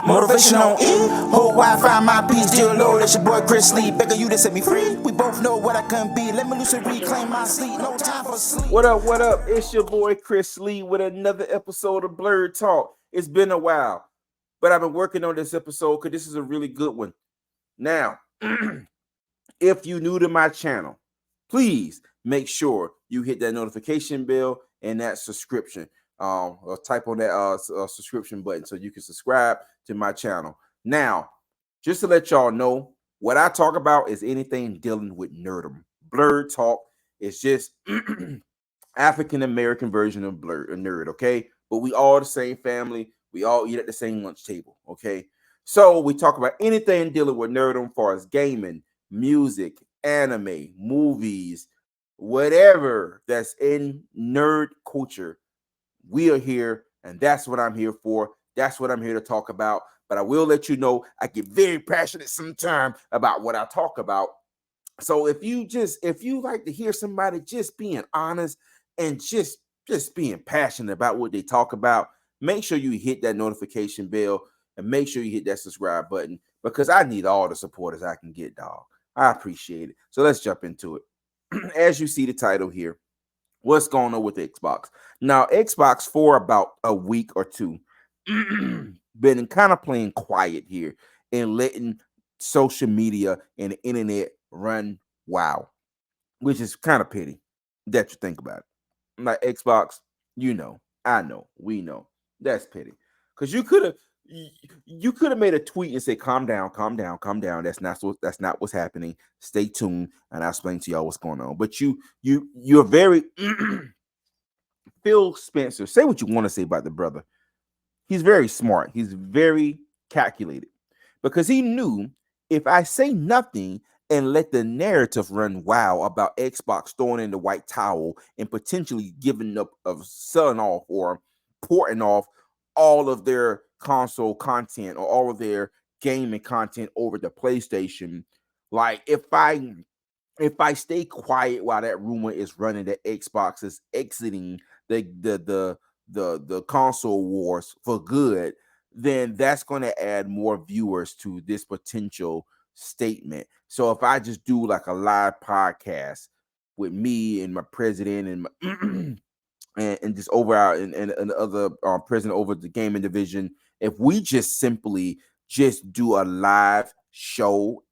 Motivation on E. Whole Wi-Fi, my peace, dear Lord. It's your boy Chris Lee. Begging you to set me free. We both know what I can be. Let me loose and reclaim my sleep. No time for sleep. What up, what up? It's your boy Chris Lee with another episode of Blurred Talk. It's been a while, but I've been working on this episode because this is a really good one. Now, if you're new to my channel, please make sure you hit that notification bell and that subscription. Or type on that subscription button so you can subscribe to my channel. Now, just to let y'all know, what I talk about is anything dealing with nerdom. Blurred Talk is just African American version of nerd, okay? But we all the same family. We all eat at the same lunch table, okay? So we talk about anything dealing with nerdom, as far as gaming, music, anime, movies, whatever that's in nerd culture. We are here, and that's what I'm here for. That's what I'm here to talk about. But I will let you know, I get very passionate sometimes about what I talk about. So if you like to hear somebody just being honest and just being passionate about what they talk about, make sure you hit that notification bell and make sure you hit that subscribe button, because I need all the supporters I can get, dog. I appreciate it. So let's jump into it. As you see the title here, what's going on with Xbox? Now, Xbox for about a week or two been kind of playing quiet here and letting social media and the internet run wild, which is kind of pity that you think about it. Like Xbox, you know, I know, we know, that's pity, because you could have made a tweet and say, calm down, calm down, calm down. That's not what's happening. Stay tuned and I'll explain to y'all what's going on. But you're very Phil Spencer, say what you want to say about the brother. He's very smart. He's very calculated, because he knew if I say nothing and let the narrative run wild about Xbox throwing in the white towel and potentially giving up of selling off or porting off all of their console content or all of their gaming content over the PlayStation. Like if I stay quiet while that rumor is running that Xbox is exiting the console wars for good, then that's going to add more viewers to this potential statement. So if I just do like a live podcast with me and my president and and just over our and the other president over the gaming division, if we just simply just do a live show,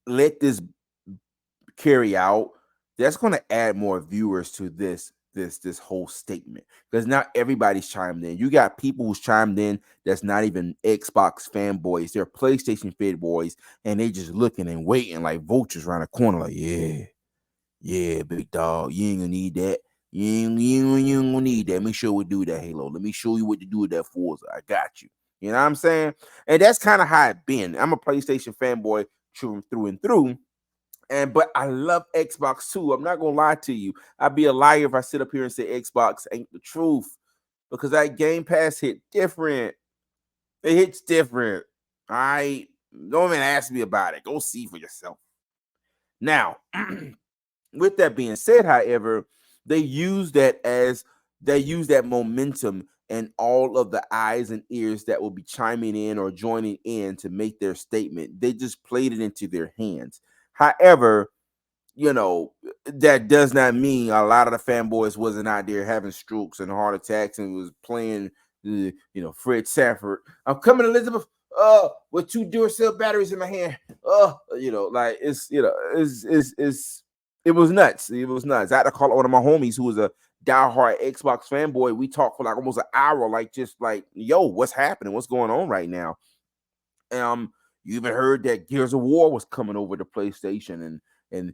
let this carry out, that's going to add more viewers to this whole statement, because not everybody's chimed in. You got people who's chimed in that's not even Xbox fanboys, they're PlayStation fanboys, and they just looking and waiting like vultures around the corner, like, yeah, big dog, you ain't gonna need that. You ain't gonna need that. Let me show you what to do with that Halo. Let me show you what to do with that Forza. I got you. You know what I'm saying? And that's kind of how it been. I'm a PlayStation fanboy through and through. But I love Xbox too. I'm not gonna lie to you. I'd be a liar if I sit up here and say Xbox ain't the truth, because that Game Pass hit different. It hits different. All right. Don't even ask me about it. Go see for yourself. Now, with that being said, however, they use that momentum and all of the eyes and ears that will be chiming in or joining in to make their statement. They just played it into their hands. However, that does not mean a lot of the fanboys wasn't out there having strokes and heart attacks and was playing, Fred Sanford. I'm coming, Elizabeth, with 2 Duracell batteries in my hand. It was nuts. It was nuts. I had to call one of my homies who was a diehard Xbox fanboy. We talked for like almost an hour, yo, what's happening? What's going on right now? You even heard that Gears of War was coming over to PlayStation, and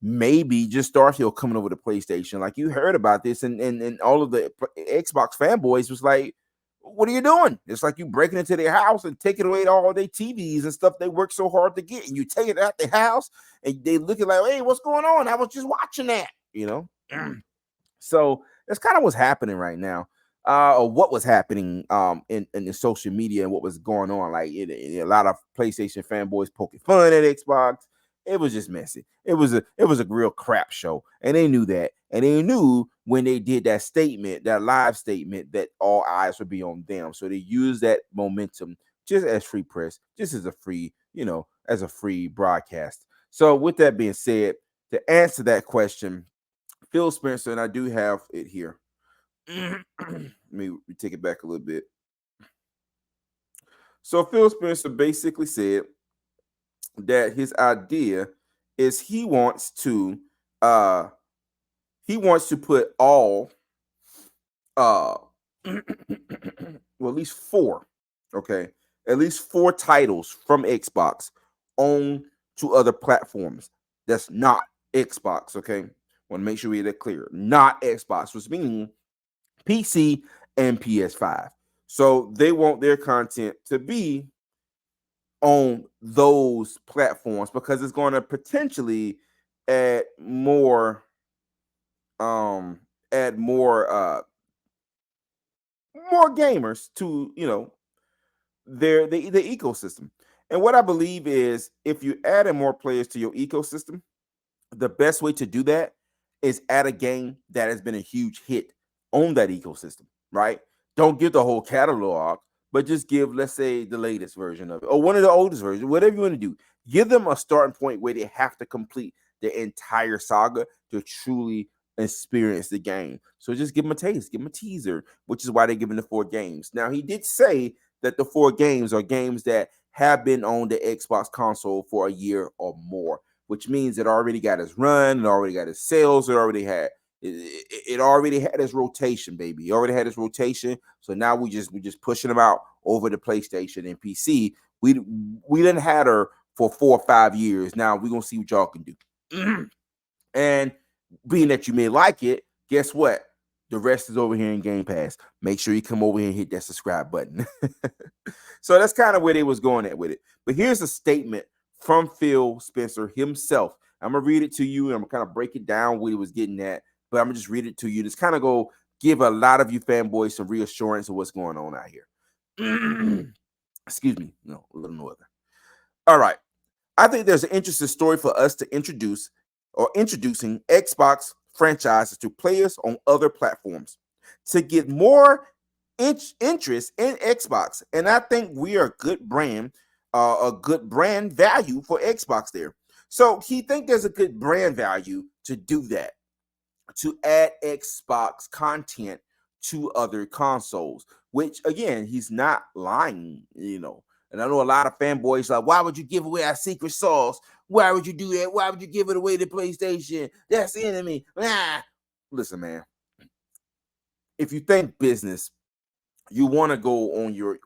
maybe just Starfield coming over to PlayStation. Like, you heard about this, and all of the Xbox fanboys was like, what are you doing? It's like you breaking into their house and taking away all their TVs and stuff they work so hard to get, and you take it out their house and they looking like, hey, what's going on? I was just watching that, So that's kind of what's happening right now. Or what was happening in the social media and what was going on. Like, a lot of PlayStation fanboys poking fun at Xbox. It was just messy. It was a real crap show, and they knew that, and they knew when they did that statement, that live statement, that all eyes would be on them. So they use that momentum just as free press, just as a free, as a free broadcast. So with that being said, to answer that question, Phil Spencer, and I do have it here. Let me take it back a little bit. So Phil Spencer basically said that his idea is he wants to put all well, at least four, okay, at least four titles from Xbox on to other platforms that's not Xbox. Okay, want to make sure we get that clear. Not Xbox, which means PC and PS5. So they want their content to be on those platforms because it's going to potentially add more add more gamers to the ecosystem. And what I believe is if you add more players to your ecosystem, the best way to do that is add a game that has been a huge hit on that ecosystem, right? Don't give the whole catalog, but just give, let's say, the latest version of it or one of the oldest versions, whatever you want to do. Give them a starting point where they have to complete the entire saga to truly experience the game. So just give them a taste, give them a teaser, which is why they're giving the 4 games. Now, he did say that the 4 games are games that have been on the Xbox console for a year or more, which means it already got its run, it already got its sales, it already had its rotation, baby. It already had its rotation. So now we're just pushing them out over the PlayStation and PC. We didn't have her for 4 or 5 years. Now we're gonna see what y'all can do. And being that you may like it, guess what? The rest is over here in Game Pass. Make sure you come over here and hit that subscribe button. So that's kind of where they was going at with it. But here's a statement from Phil Spencer himself. I'm gonna read it to you, and I'm gonna kind of break it down what he was getting at. But I'm gonna just read it to you. Just kind of go give a lot of you fanboys some reassurance of what's going on out here. Excuse me, no, a little northern. All right. I think there's an interesting story for us to introducing Xbox franchises to players on other platforms to get more interest in Xbox. And I think we are a good brand value for Xbox there. So he think there's a good brand value to do that, to add Xbox content to other consoles, which again, he's not lying. And I know a lot of fanboys like, why would you give away our secret sauce? Why would you do that? Why would you give it away to PlayStation? That's the enemy. Nah. Listen, man. If you think business, you want to go on your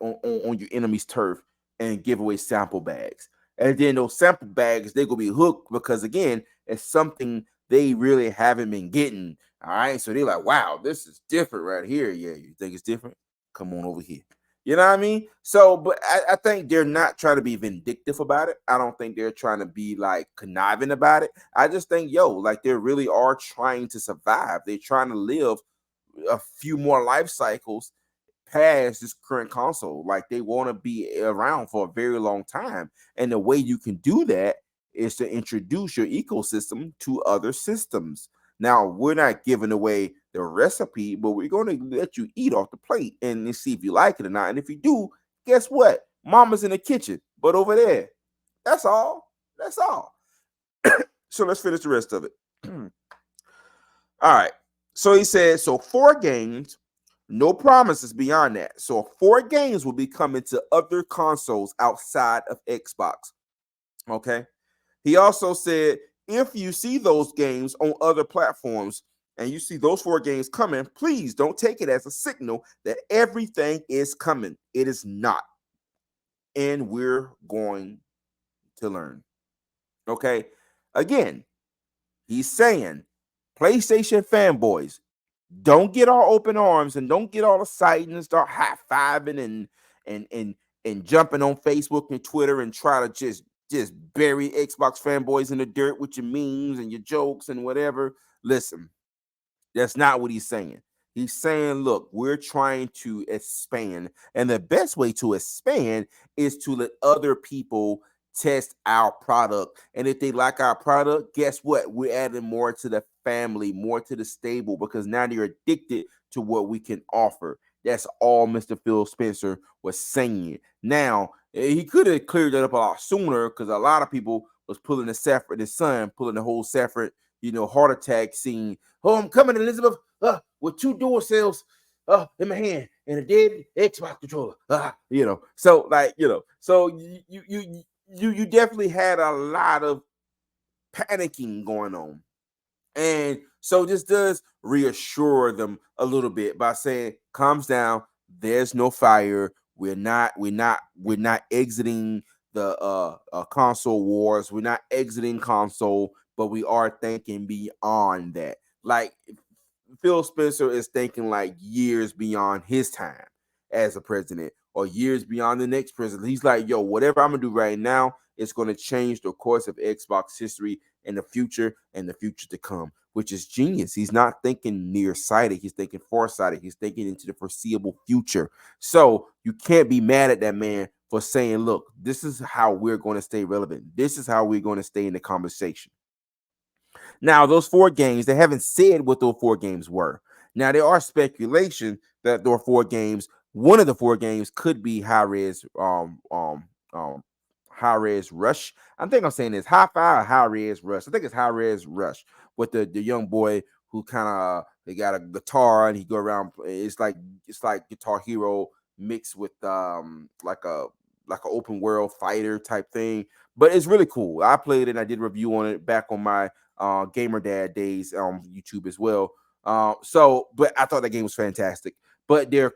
enemy's turf and give away sample bags. And then those sample bags, they're gonna be hooked because again, it's something they really haven't been getting. All right. So they're like, wow, this is different right here. Yeah, you think it's different? Come on over here. You know what I mean? So, but I think they're not trying to be vindictive about it. I don't think they're trying to be like conniving about it. I just think, like they really are trying to survive. They're trying to live a few more life cycles past this current console. Like they want to be around for a very long time. And the way you can do that is to introduce your ecosystem to other systems. Now, we're not giving away the recipe, but we're going to let you eat off the plate and see if you like it or not. And if you do, guess what? Mama's in the kitchen, but over there. That's all. That's all. So let's finish the rest of it. All right. So he said, so 4 games, no promises beyond that. So 4 games will be coming to other consoles outside of Xbox. Okay. He also said, if you see those games on other platforms and you see those 4 games coming, please don't take it as a signal that everything is coming. It is not. And we're going to learn. Okay. Again, he's saying, PlayStation fanboys, don't get all open arms and don't get all excited and start high-fiving and jumping on Facebook and Twitter and try to just bury Xbox fanboys in the dirt with your memes and your jokes and whatever. Listen, that's not what he's saying. He's saying, look, we're trying to expand. And the best way to expand is to let other people test our product. And if they like our product, guess what? We're adding more to the family, more to the stable, because now they're addicted to what we can offer. That's all Mr. Phil Spencer was saying. Now, he could have cleared that up a lot sooner, because a lot of people was pulling the Safford, his son, pulling the whole Safford, heart attack scene. Oh, I'm coming, Elizabeth, with 2 door cells in my hand and a dead Xbox controller. So like, so you definitely had a lot of panicking going on. And so this does reassure them a little bit by saying, calms down, there's no fire. We're not exiting the console wars. We're not exiting console, but we are thinking beyond that. Like, Phil Spencer is thinking like years beyond his time as a president, or years beyond the next president. He's like, yo, whatever I'm gonna do right now, it's gonna change the course of Xbox history in the future and the future to come, which is genius. He's not thinking nearsighted, he's thinking farsighted, he's thinking into the foreseeable future. So you can't be mad at that man for saying, look, this is how we're going to stay relevant. This is how we're going to stay in the conversation. Now, those 4 games, they haven't said what those 4 games were. Now, there are speculation that there are 4 games. One of the 4 games could be high-res rush. I think I'm saying this hi-fi or high-res rush. I think it's high-res rush with the young boy who kind of, they got a guitar and he go around. It's like Guitar Hero mixed with like a open world fighter type thing. But it's really cool. I played it and I did a review on it back on my Gamer Dad days on YouTube as well. But I thought that game was fantastic. But there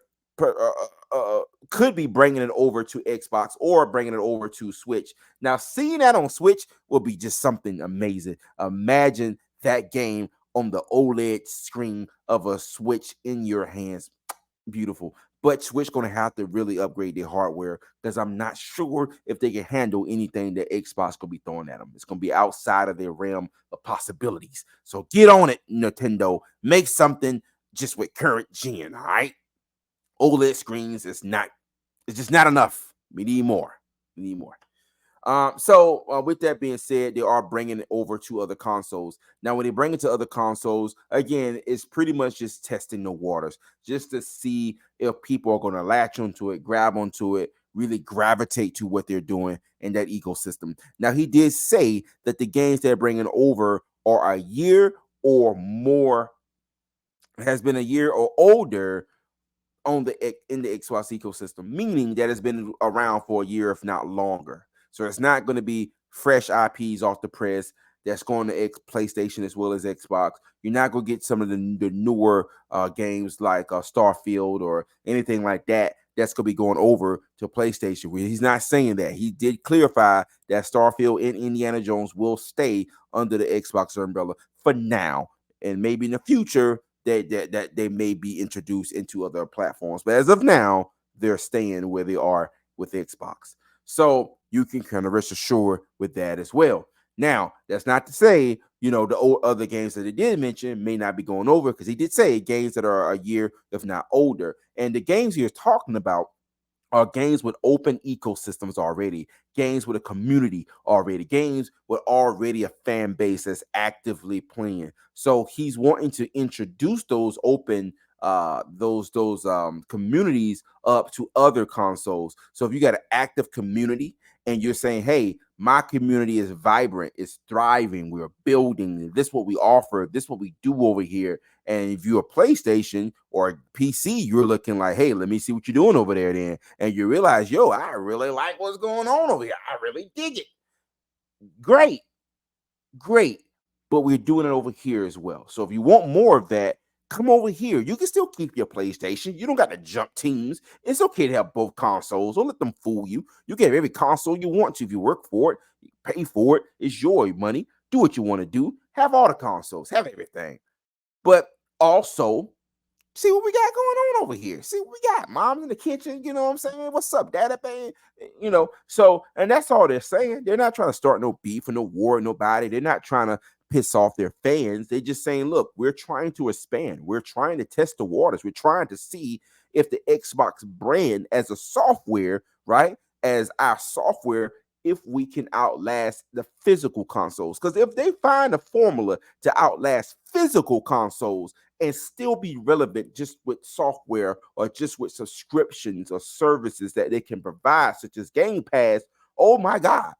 could be bringing it over to Xbox or bringing it over to Switch. Now, seeing that on Switch will be just something amazing. Imagine that game on the OLED screen of a Switch in your hands. Beautiful. But Switch going to have to really upgrade their hardware, because I'm not sure if they can handle anything that Xbox going to be throwing at them. It's going to be outside of their realm of possibilities. So get on it, Nintendo. Make something just with current gen, all right? OLED screens it's just not enough. We need more. So with that being said, they are bringing it over to other consoles. Now, when they bring it to other consoles, again, it's pretty much just testing the waters, just to see if people are going to latch onto it, grab onto it, really gravitate to what they're doing in that ecosystem. Now, he did say that the games they're bringing over are a year or more, has been a year or older in the Xbox ecosystem, meaning that it's been around for a year, if not longer. So it's not going to be fresh IPs off the press that's going to PlayStation as well as Xbox. You're not going to get some of the newer games like Starfield or anything like that that's going to be going over to PlayStation. He's not saying that. He did clarify that Starfield and Indiana Jones will stay under the Xbox umbrella for now, and maybe in the future that they may be introduced into other platforms. But as of now, they're staying where they are with Xbox. So you can kind of rest assured with that as well. Now, that's not to say, the other games that they did mention may not be going over, because he did say games that are a year, if not older. And the games he is talking about are games with open ecosystems already, games with a community already, games with already a fan base that's actively playing. So he's wanting to introduce those open communities up to other consoles. So if you got an active community and you're saying, hey, my community is vibrant, it's thriving, we're building, this is what we offer, this is what we do over here. And if you're a PlayStation or a PC, you're looking like, hey, let me see what you're doing over there then. And you realize, yo, I really like what's going on over here. I really dig it. Great. But we're doing it over here as well. So if you want more of that, come over here. You can still keep your PlayStation. You don't got to jump teams. It's okay to have both consoles. Don't let them fool you. You can have every console you want to. If you work for it, you pay for it. It's your money. Do what you want to do. Have all the consoles. Have everything. But also, see what we got going on over here. See what we got. Mom's in the kitchen. You know what I'm saying? What's up, Daddy? Babe? So, and that's all they're saying. They're not trying to start no beef or no war with nobody. They're not trying to piss off their fans. They're just saying, look, we're trying to expand. We're trying to test the waters. We're trying to see if the Xbox brand as a software, right, as our software if we can outlast the physical consoles. Because if they find a formula to outlast physical consoles and still be relevant just with software or just with subscriptions or services that they can provide, such as Game Pass, oh my God.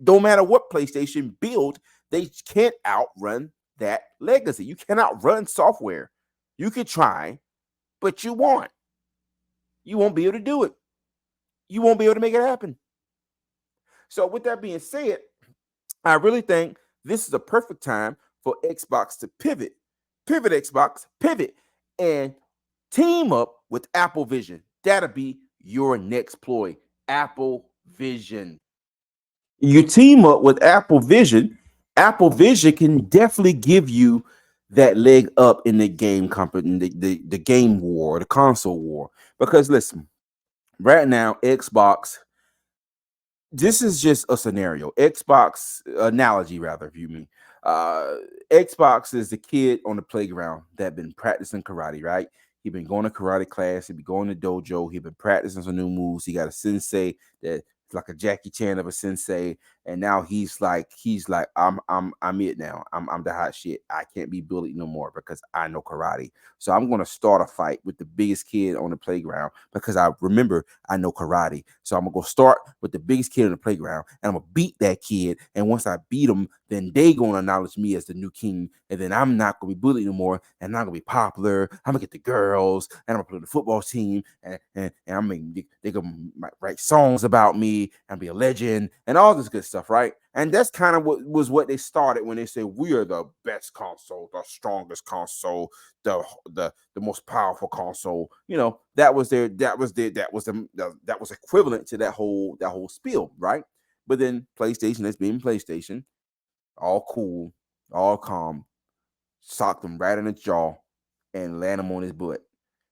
No matter what PlayStation build, they can't outrun that legacy. You cannot run software. You can try, but you won't. You won't be able to do it. You won't be able to make it happen. So with that being said, I really think this is a perfect time for Xbox to pivot, Xbox, pivot, and team up with Apple Vision. That'll be your next ploy, Apple Vision. You team up with Apple Vision. Apple Vision can definitely give you that leg up in the game company, the game war, the console war. Because listen, right now, Xbox, this is just a scenario. Xbox analogy, rather, if you mean. Uh, Xbox is the kid on the playground that been practicing karate, right? He been going to karate class. He been going to dojo. He been practicing some new moves. He got a sensei that's like a Jackie Chan of a sensei, and now he's like, I'm it now. I'm the hot shit. I can't be bullied no more because I know karate. So I'm gonna start a fight with the biggest kid on the playground because I remember I know karate. So I'm gonna go start with the biggest kid on the playground, and I'm gonna beat that kid. And once I beat him, then they gonna acknowledge me as the new king, and then I'm not gonna be bullied anymore, and I'm not gonna be popular. I'm gonna get the girls, and I'm gonna play the football team, and I'm they gonna write songs about me and be a legend and all this good stuff, right? And that's kind of what they started when they said we are the best console, the strongest console, the most powerful console. You know, that was equivalent to that whole spiel, right? But then PlayStation, that's being PlayStation, all cool, all calm, socked him right in the jaw and land him on his butt.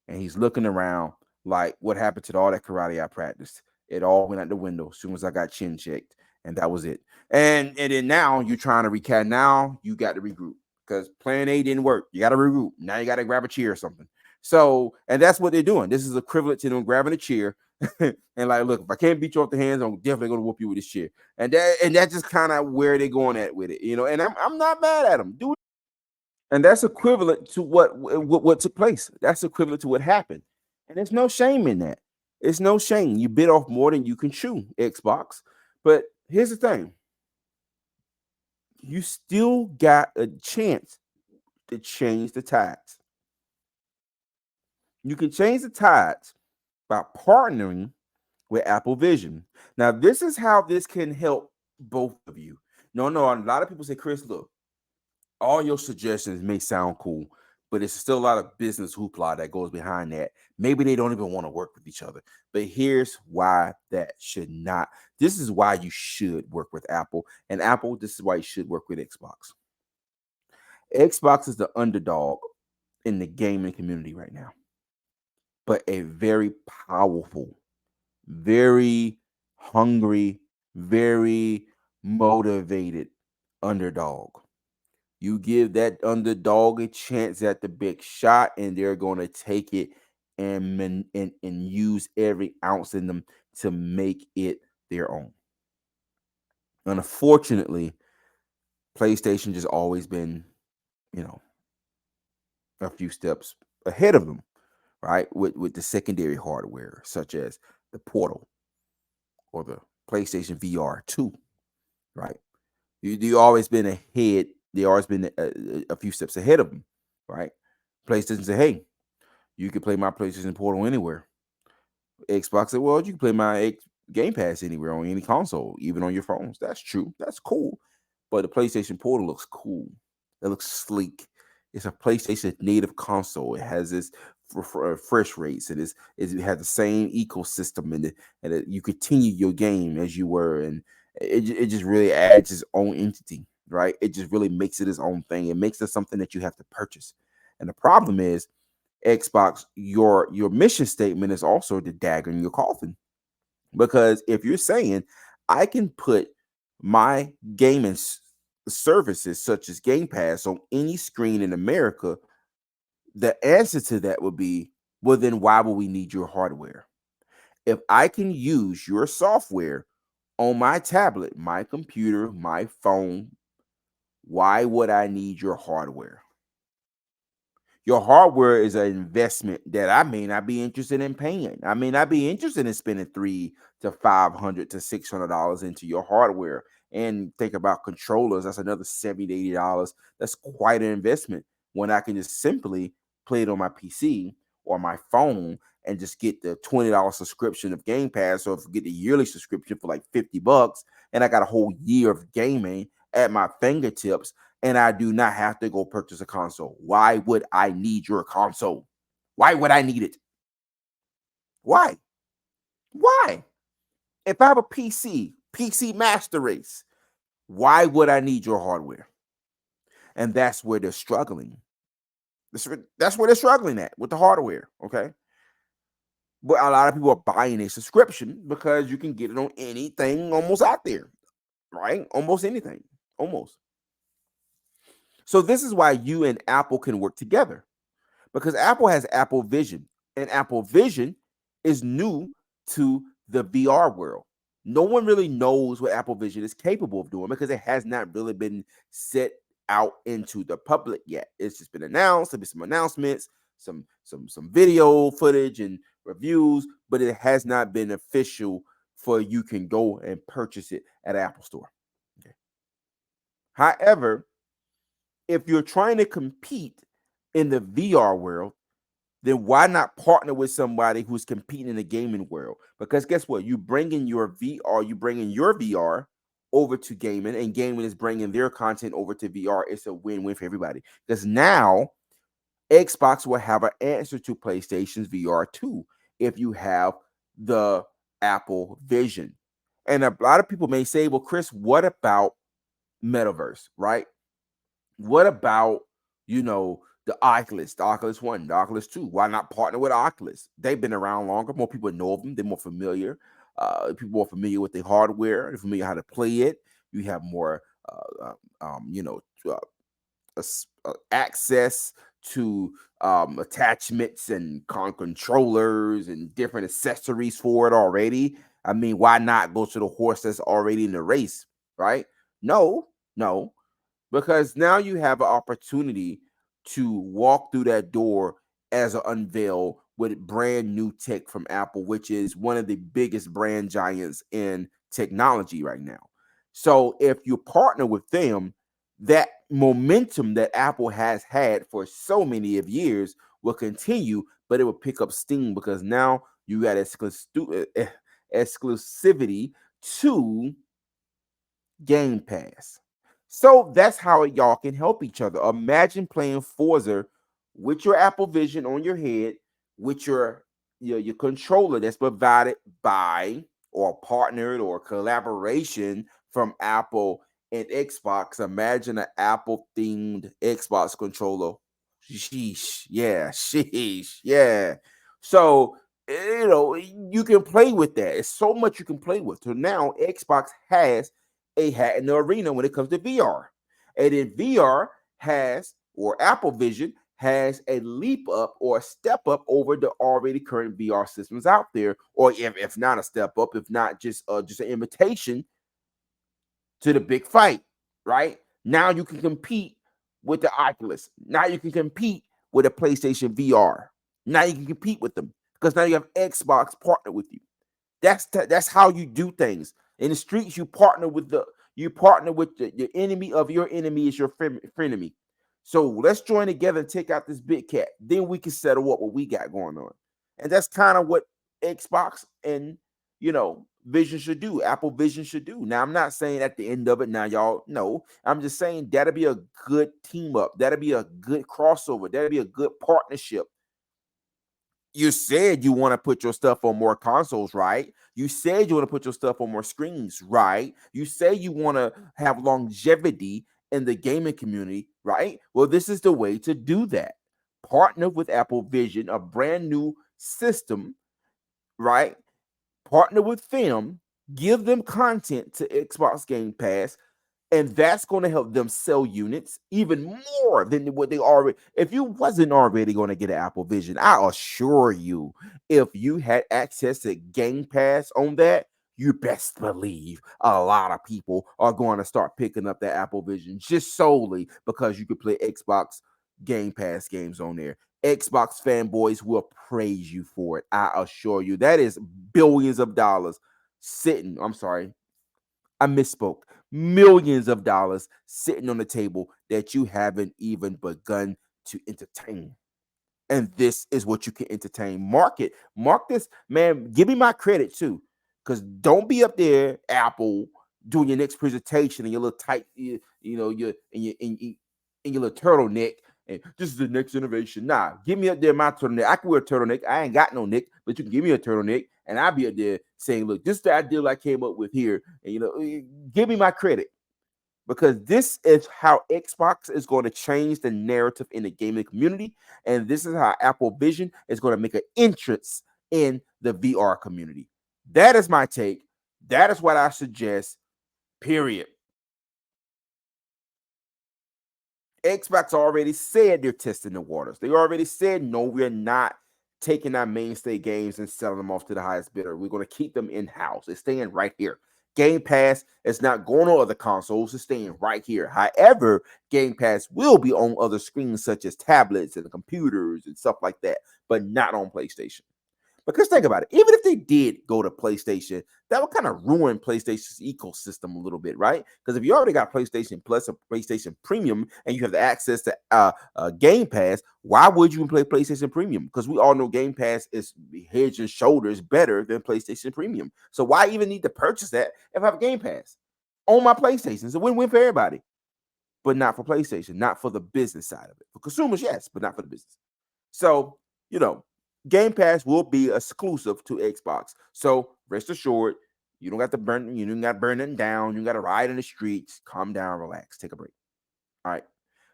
And he's looking around like, what happened to all that karate I practiced? It all went out the window as soon as I got chin checked, and that was it. And then now you're trying to recap. Now you got to regroup because Plan A didn't work. You got to regroup. Now you got to grab a chair or something. So, and that's what they're doing. This is equivalent to them grabbing a chair and like, look, if I can't beat you off the hands, I'm definitely gonna whoop you with this chair. And that's just kind of where they're going at with it, you know. And I'm not mad at them. Do it. And that's equivalent to what took place. That's equivalent to what happened. And there's no shame in that. It's no shame. You bit off more than you can chew, Xbox. But here's the thing. You still got a chance to change the tides. You can change the tides by partnering with Apple Vision. Now, this is how this can help both of you. No, a lot of people say, Chris, look, all your suggestions may sound cool, but it's still a lot of business hoopla that goes behind that. Maybe they don't even want to work with each other. But here's why that should not. This is why you should work with Apple. And Apple, this is why you should work with Xbox. Xbox is the underdog in the gaming community right now, but a very powerful, very hungry, very motivated underdog. You give that underdog a chance at the big shot, and they're going to take it and use every ounce in them to make it their own. Unfortunately, PlayStation just always been, you know, a few steps ahead of them, right? With the secondary hardware, such as the Portal or the PlayStation VR 2, right? You always been ahead. They always been a few steps ahead of them, right? PlayStation said, "Hey, you can play my PlayStation Portal anywhere." Xbox said, "Well, you can play my Game Pass anywhere on any console, even on your phones." That's true. That's cool. But the PlayStation Portal looks cool. It looks sleek. It's a PlayStation native console. It has this refresh rates. It has the same ecosystem in it, and you continue your game as you were, and it just really adds its own entity, right? It just really makes it its own thing. It makes it something that you have to purchase. And the problem is, Xbox, your mission statement is also the dagger in your coffin. Because if you're saying I can put my gaming services such as Game Pass on any screen in America, the answer to that would be, well, then why would we need your hardware? If I can use your software on my tablet, my computer, my phone. Why would I need your hardware? Your hardware is an investment that I may not be interested in paying. I may not be interested in spending $300 to $500 to $600 into your hardware. And think about controllers. That's another $70 to $80. That's quite an investment when I can just simply play it on my PC or my phone and just get the $20 subscription of Game Pass, or if I get the yearly subscription for like $50, and I got a whole year of gaming at my fingertips, and I do not have to go purchase a console. Why would I need your console? Why would I need it? Why? Why? If I have a PC Master Race, why would I need your hardware? And that's where they're struggling. That's where they're struggling at with the hardware, okay? But a lot of people are buying a subscription because you can get it on anything almost out there, right? Almost anything, almost. So this is why you and Apple can work together, because Apple has Apple Vision, and Apple Vision is new to the VR world. No one really knows what Apple Vision is capable of doing because it has not really been set out into the public yet. It's just been announced. There'll be some announcements, some video footage and reviews, but it has not been official for you can go and purchase it at Apple Store. Okay. However, if you're trying to compete in the VR world, then why not partner with somebody who's competing in the gaming world? Because guess what? You bring in your VR over to gaming, and gaming is bringing their content over to VR. It's a win-win for everybody, because now Xbox will have an answer to PlayStation's VR too if you have the Apple Vision. And a lot of people may say, well, Chris, what about metaverse, right? What about, the Oculus One, the Oculus Two? Why not partner with Oculus? They've been around longer. More people know of them. They're more familiar. People are familiar with the hardware. They're familiar how to play it. You have more, access to attachments and controllers and different accessories for it already. I mean, why not go to the horse that's already in the race, right? No, no, because now you have an opportunity to walk through that door as an unveil with brand new tech from Apple, which is one of the biggest brand giants in technology right now. So if you partner with them, that momentum that Apple has had for so many of years will continue, but it will pick up steam because now you got exclusivity to Game Pass. So that's how y'all can help each other. Imagine playing Forza with your Apple Vision on your head, with your controller that's provided by or partnered or collaboration from Apple and Xbox. Imagine an Apple themed Xbox controller. Sheesh, yeah, sheesh, yeah. So you can play with that. It's so much you can play with. So now Xbox has a hat in the arena when it comes to VR. And then VR has, or Apple Vision has, a leap up or a step up over the already current VR systems out there, or if not a step up, if not just an invitation to the big fight, right? Now you can compete with the Oculus. Now you can compete with a PlayStation VR. Now you can compete with them because now you have Xbox partner with you. That's how you do things in the streets. You partner with the enemy of your enemy is your frenemy. So let's join together and take out this big cat. Then we can settle up what we got going on, and that's kind of what Xbox and Vision should do. Apple Vision should do. Now I'm not saying at the end of it. Now y'all know. I'm just saying that'll be a good team up. That'll be a good crossover. That'll be a good partnership. You said you want to put your stuff on more consoles, right? You said you want to put your stuff on more screens, right? You say you want to have longevity in the gaming community, right? Well, this is the way to do that. Partner with Apple Vision, a brand new system, right? Partner with them, give them content to Xbox Game Pass, and that's going to help them sell units even more than what they already. If you wasn't already going to get an Apple Vision, I assure you, if you had access to Game Pass on that, you best believe a lot of people are going to start picking up that Apple Vision just solely because you can play Xbox Game Pass games on there. Xbox fanboys will praise you for it. I assure you. That is billions of dollars sitting. I'm sorry, I misspoke. Millions of dollars sitting on the table that you haven't even begun to entertain. And this is what you can entertain. Mark it. Mark this, man. Give me my credit too. Because don't be up there, Apple, doing your next presentation in your little tight, in your little turtleneck. And this is the next innovation. Nah, give me up there my turtleneck. I can wear a turtleneck. I ain't got no neck, but you can give me a turtleneck, and I'll be up there saying, "Look, this is the idea I came up with here." And give me my credit because this is how Xbox is going to change the narrative in the gaming community, and this is how Apple Vision is going to make an entrance in the VR community. That is my take. That is what I suggest. Period. Xbox already said they're testing the waters. They already said, no, we're not taking our mainstay games and selling them off to the highest bidder. We're going to keep them in-house. They're staying right here. Game Pass is not going on other consoles. It's staying right here. However, Game Pass will be on other screens such as tablets and computers and stuff like that, but not on PlayStation. Because think about it, even if they did go to PlayStation, that would kind of ruin PlayStation's ecosystem a little bit, right? Because if you already got PlayStation Plus or PlayStation Premium and you have the access to Game Pass, why would you play PlayStation Premium? Because we all know Game Pass is heads and shoulders better than PlayStation Premium. So why even need to purchase that if I have Game Pass on my PlayStation? It's a win-win for everybody, but not for PlayStation, not for the business side of it. For consumers, yes, but not for the business. So, Game Pass will be exclusive to Xbox. So rest assured, you don't got to burn, you don't got to burn it down. You got to ride in the streets. Calm down, relax, take a break. All right.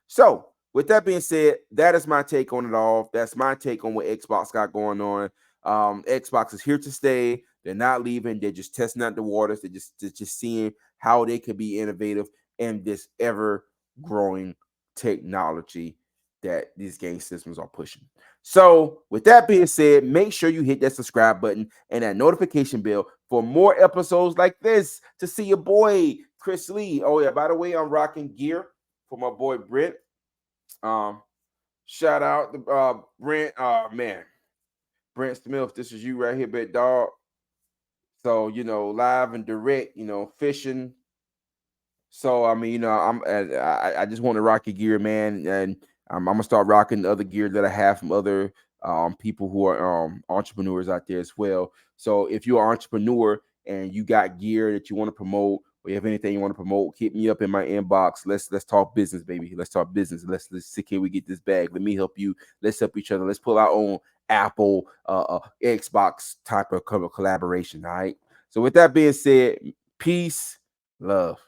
So with that being said, that is my take on it all. That's my take on what Xbox got going on. Xbox is here to stay. They're not leaving. They're just testing out the waters. They're just seeing how they could be innovative in this ever growing technology that these game systems are pushing. So, with that being said, make sure you hit that subscribe button and that notification bell for more episodes like this to see your boy Chris Lee. Oh yeah, by the way, I'm rocking gear for my boy Brent. Shout out to Brent. Man, Brent Smith. This is you right here, big dog. So live and direct. Fishing. So I mean, I just want to rock your gear, man, and I'm gonna start rocking the other gear that I have from other people who are entrepreneurs out there as well. So if you're an entrepreneur and you got gear that you want to promote, or you have anything you want to promote, hit me up in my inbox. Let's talk business, baby. Let's talk business. Let's see, can we get this bag? Let me help you. Let's help each other. Let's pull our own Apple, Xbox type of collaboration. All right. So with that being said, peace, love.